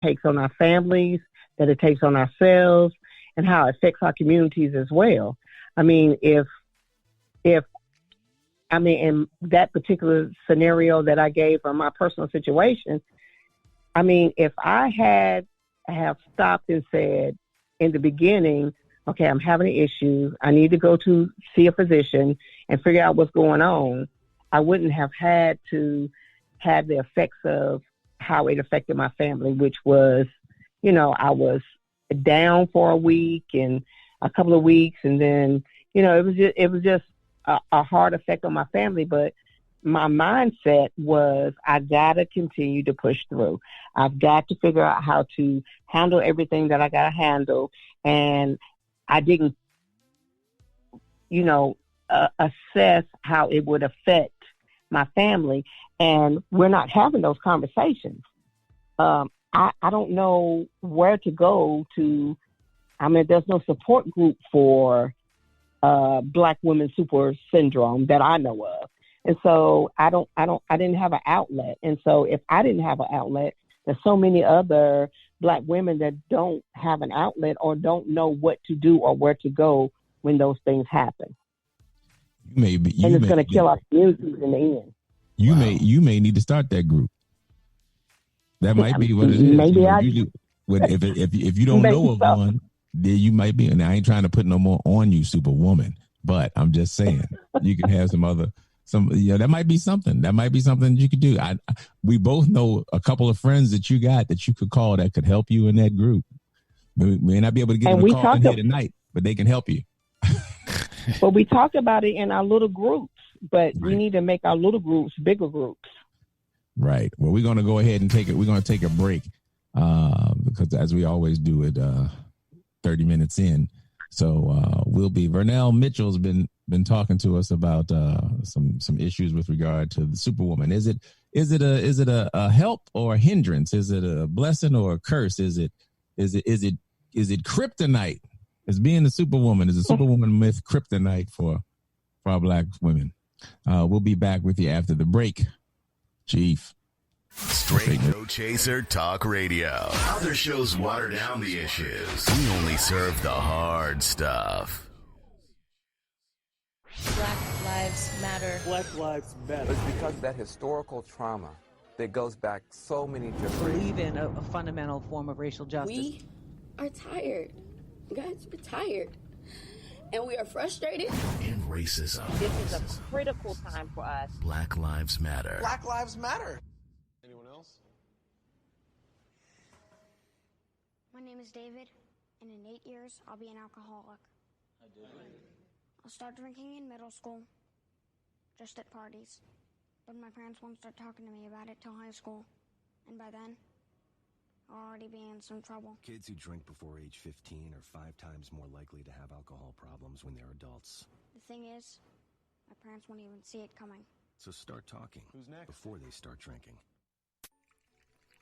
takes on our families, that it takes on ourselves, and how it affects our communities as well. I mean, if I mean, in that particular scenario that I gave on my personal situation, I mean, if I have stopped and said in the beginning, okay, I'm having an issue, I need to go to see a physician and figure out what's going on, I wouldn't have had to have the effects of how it affected my family, which was, I was down for a week and a couple of weeks, and then, it was just a hard effect on my family. But my mindset was, I gotta continue to push through. I've got to figure out how to handle everything that I gotta handle. And I didn't, assess how it would affect my family. And we're not having those conversations. I don't know where to go to. I mean, there's no support group for Black women super syndrome that I know of. And so I didn't have an outlet. And so if I didn't have an outlet, there's so many other Black women that don't have an outlet or don't know what to do or where to go when those things happen. It's going to kill our communities in the end. You may need to start that group. That might be what it is. Maybe if you don't know of one, then you might be. And I ain't trying to put no more on you, Superwoman. But I'm just saying, you can have that might be something. That might be something you could do. We both know a couple of friends that you got that you could call that could help you in that group. We may not be able to get them a call in here tonight, but they can help you. But we talk about it in our little groups, but we need to make our little groups bigger groups. Right. Well, we're going to go ahead and we're going to take a break because as we always do it 30 minutes in. So Vernell Mitchell's been talking to us about some issues with regard to the Superwoman. Is it a help or a hindrance? Is it a blessing or a curse? Is it kryptonite? As being a Superwoman, is a Superwoman myth kryptonite for our Black women? We'll be back with you after the break. Chief. Straight No Chaser Talk Radio. Other shows water down the issues. We only serve the hard stuff. Black Lives Matter. Black Lives Matter. It's because of that historical trauma that goes back so many generations. Believe in a fundamental form of racial justice. We are tired. Guys, we're tired. And we are frustrated. And racism. This is a critical time for us. Black Lives Matter. Black Lives Matter. Anyone else? My name is David, and in 8 years, I'll be an alcoholic. I'll start drinking in middle school, just at parties. But my parents won't start talking to me about it till high school. And by then, I'll already be in some trouble. Kids who drink before age 15 are 5 times more likely to have alcohol problems when they're adults. The thing is, my parents won't even see it coming. So start talking. Who's next? Before they start drinking.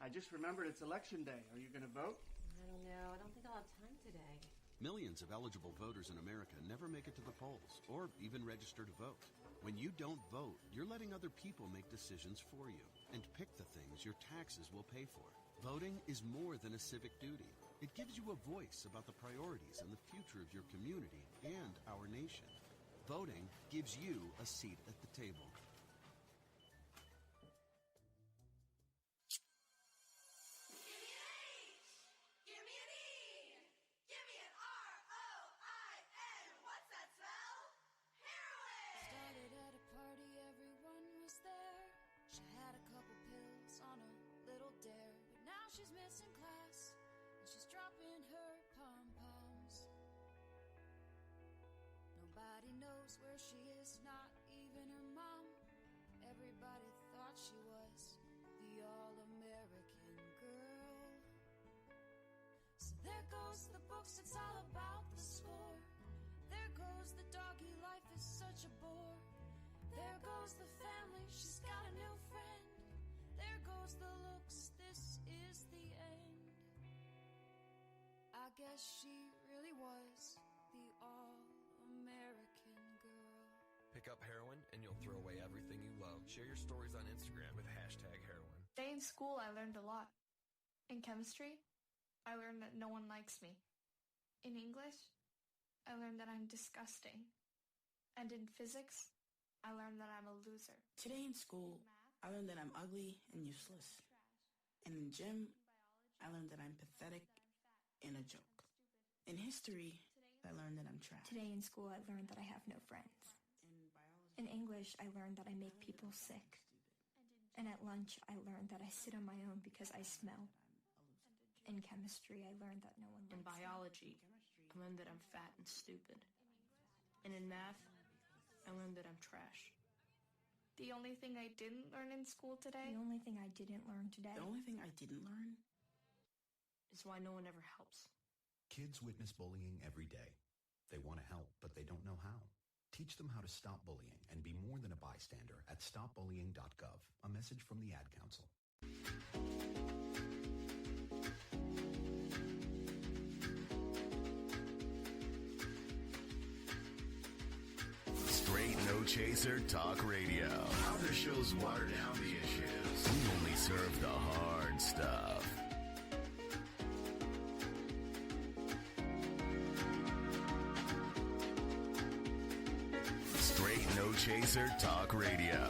I just remembered it's election day. Are you going to vote? I don't know. I don't think I'll have time today. Millions of eligible voters in America never make it to the polls or even register to vote. When you don't vote, you're letting other people make decisions for you and pick the things your taxes will pay for. Voting is more than a civic duty. It gives you a voice about the priorities and the future of your community and our nation. Voting gives you a seat at the table. She's missing class, and she's dropping her pom-poms. Nobody knows where she is, not even her mom. Everybody thought she was the all-American girl. So there goes the books, it's all about the score. There goes the doggy, life is such a bore. There goes the family, she's got a new friend. There goes the looks, this is the end. I guess she really was the all-American girl. Pick up heroin and you'll throw away everything you love. Share your stories on Instagram with #heroin. Today in school I learned a lot. In chemistry, I learned that no one likes me. In English, I learned that I'm disgusting. And in physics, I learned that I'm a loser. Today in school, I learned that I'm ugly and useless. And in gym, I learned that I'm pathetic and a joke. In history, I learned that I'm trash. Today in school, I learned that I have no friends. In English, I learned that I make people sick. And at lunch, I learned that I sit on my own because I smell. In chemistry, I learned that no one likes me. In biology, I learned that I'm fat and stupid. And in math, I learned that I'm trash. The only thing I didn't learn in school today? The only thing I didn't learn today? The only thing I didn't learn is why no one ever helps. Kids witness bullying every day. They want to help, but they don't know how. Teach them how to stop bullying and be more than a bystander at stopbullying.gov. A message from the Ad Council. Straight No Chaser Talk Radio. Other shows water down the issues. We only serve the hard stuff. Straight No Chaser Talk Radio.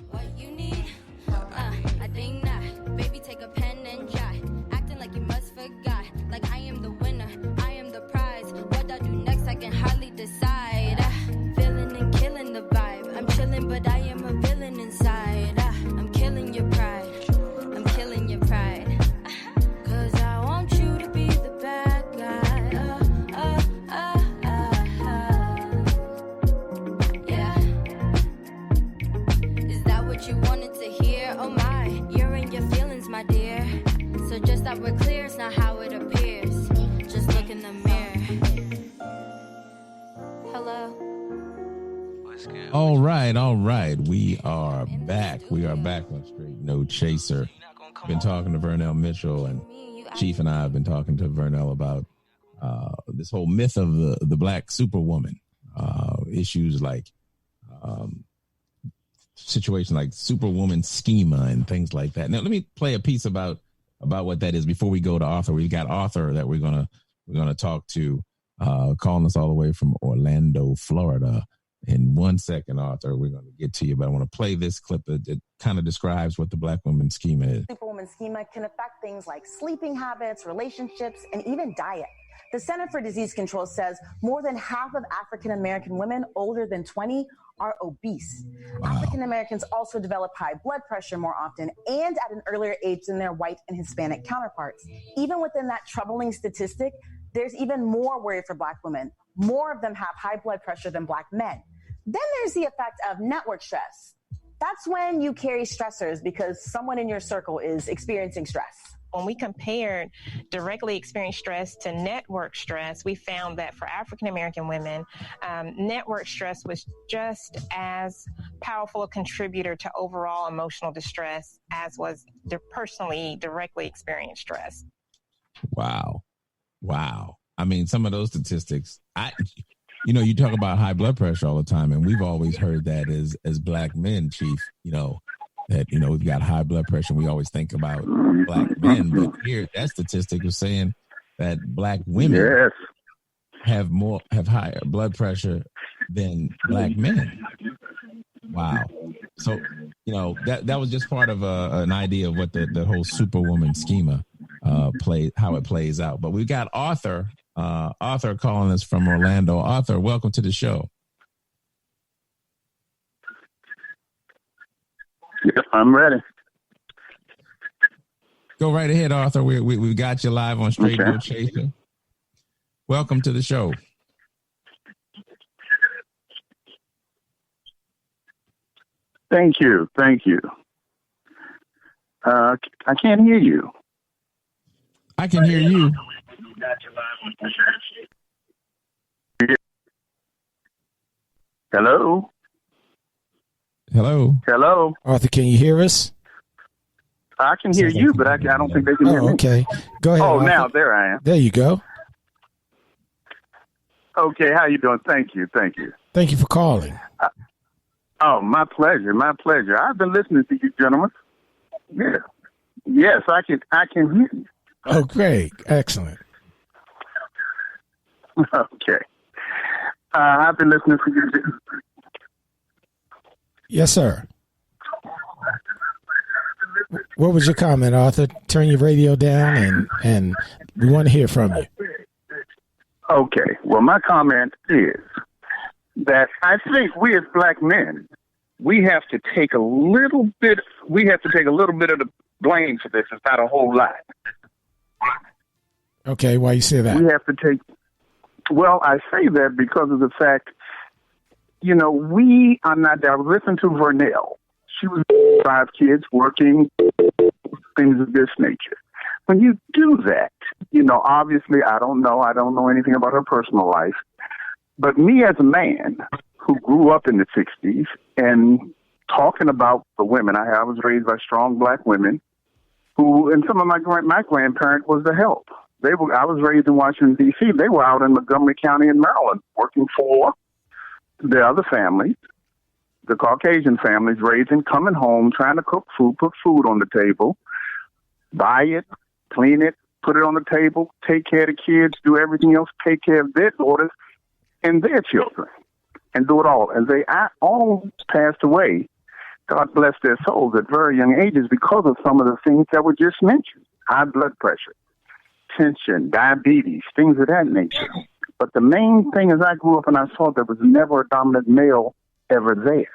What you need? I think not. Baby, take a pen and jot. Acting like you must forgot. Like I am the winner, I am the prize. What I do next, I can hardly decide. Feeling and killing the vibe. I'm chilling, but I am a villain inside. I'm killing your pride. I'm killing your pride. Cause I want you to be the bad guy. Yeah. Is that what you wanted to hear? Oh my, you're in your feelings, my dear. So just that we're clear, it's not how it appears. Just look in the mirror. Hello. All right. We are back. We are back on Straight No Chaser. Been talking to Vernell Mitchell, and Chief and I have been talking to Vernell about this whole myth of the black superwoman, issues like situation like Superwoman schema and things like that. Now, let me play a piece about what that is before we go to Arthur. We've got Arthur that we're gonna talk to, calling us all the way from Orlando, Florida. In 1 second, Arthur, we're going to get to you, but I want to play this clip that kind of describes what the black woman schema is. Superwoman schema can affect things like sleeping habits, relationships, and even diet. The Center for Disease Control says more than half of African American women older than 20 are obese. Wow. African Americans also develop high blood pressure more often and at an earlier age than their white and Hispanic counterparts. Even within that troubling statistic, there's even more worry for black women. More of them have high blood pressure than black men. Then there's the effect of network stress. That's when you carry stressors because someone in your circle is experiencing stress. When we compared directly experienced stress to network stress, we found that for African American women, network stress was just as powerful a contributor to overall emotional distress as was the personally directly experienced stress. Wow. I mean, some of those statistics, you talk about high blood pressure all the time, and we've always heard that as black men, Chief, that, we've got high blood pressure. We always think about black men, but here that statistic was saying that black women have higher blood pressure than black men. Wow. So, that was just part of an idea of what the whole Superwoman schema how it plays out. But we got Arthur calling us from Orlando. Arthur, welcome to the show. Yes, I'm ready. Go right ahead, Arthur. We got you live on Straight No Chaser. Welcome to the show. Thank you. I can't hear you. I can hear you. Hello? Hello? Hello? Arthur, can you hear us? I can hear you, but I don't think they can hear me. Okay. Go ahead, Oh, Arthur. now, there I am. There you go. Okay, how you doing? Thank you. Thank you for calling. Oh, my pleasure. I've been listening to you, gentlemen. Yeah. Yes, I can hear you. Oh, great. Excellent. Okay. I've been listening to you. Yes, sir. What was your comment, Arthur? Turn your radio down, and we want to hear from you. Okay. Well, my comment is that I think we as black men, we have to take a little bit of the blame for this. It's not a whole lot. Okay, why you say that? We have to take. Well, I say that because of the fact, we are not. I was listening to Vernell. She was 5 kids working, things of this nature. When you do that, obviously I don't know anything about her personal life, but me as a man who grew up in the 60s and talking about the women, I was raised by strong black women who, and some of my grandparent was the help. I was raised in Washington, D.C. They were out in Montgomery County in Maryland working for the other families, the Caucasian families, coming home, trying to cook food, put food on the table, buy it, clean it, put it on the table, take care of the kids, do everything else, take care of their daughters and their children, and do it all. And they all passed away, God bless their souls, at very young ages because of some of the things that were just mentioned. High blood pressure, tension, diabetes, things of that nature. But the main thing is I grew up and I saw there was never a dominant male ever there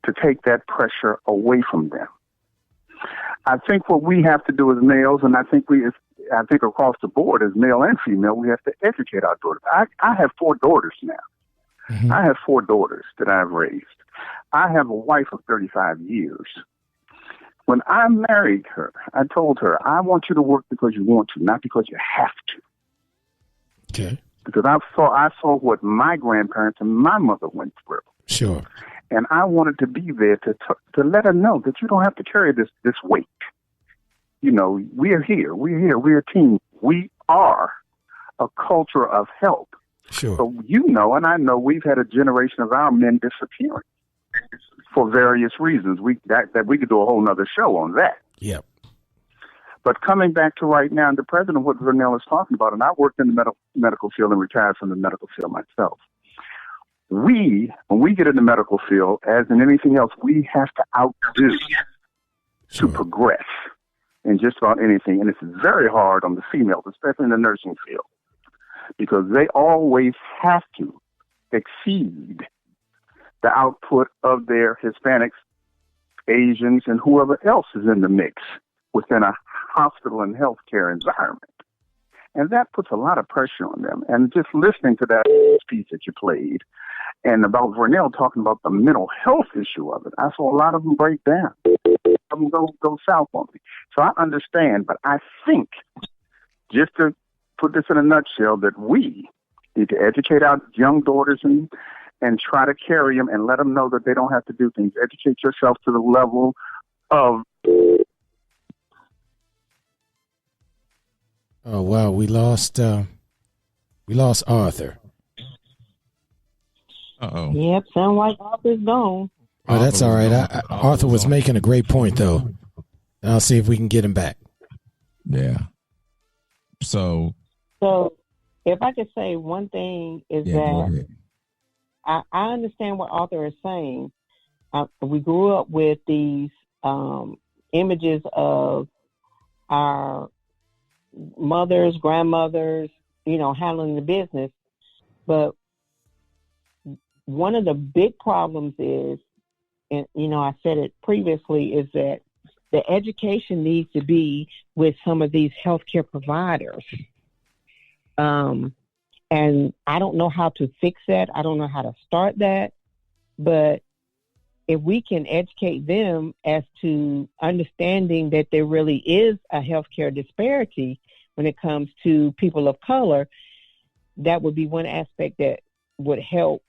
to take that pressure away from them. I think what we have to do as males, and I think across the board as male and female, we have to educate our daughters. I have 4 daughters now. Mm-hmm. I have 4 daughters that I've raised. I have a wife of 35 years. When I married her, I told her, I want you to work because you want to, not because you have to. Okay. Because I saw what my grandparents and my mother went through. Sure. And I wanted to be there to let her know that you don't have to carry this weight. We're here. We're a team. We are a culture of help. Sure. So and I know we've had a generation of our men disappearing for various reasons. We could do a whole nother show on that. Yep. But coming back to right now, and the president, what Vernell is talking about, and I worked in the medical field and retired from the medical field myself. When we get in the medical field, as in anything else, we have to outdo to progress in just about anything. And it's very hard on the females, especially in the nursing field, because they always have to exceed the output of their Hispanics, Asians, and whoever else is in the mix within a hospital and healthcare environment. And that puts a lot of pressure on them. And just listening to that piece that you played and about Vernell talking about the mental health issue of it, I saw a lot of them break down. Some of them go south on me. So I understand, but I think, just to put this in a nutshell, that we need to educate our young daughters and try to carry them and let them know that they don't have to do things. Educate yourself to the level of... Oh, wow, we lost Arthur. Uh-oh. Yep, sound like Arthur's gone. Oh, that's all right. Arthur was making a great point, though. I'll see if we can get him back. Yeah. So if I could say one thing is that I understand what Arthur is saying. We grew up with these images of our mothers, grandmothers, handling the business. But one of the big problems is, and I said it previously, is that the education needs to be with some of these healthcare providers. And I don't know how to fix that. I don't know how to start that. But if we can educate them as to understanding that there really is a healthcare disparity when it comes to people of color, that would be one aspect that would help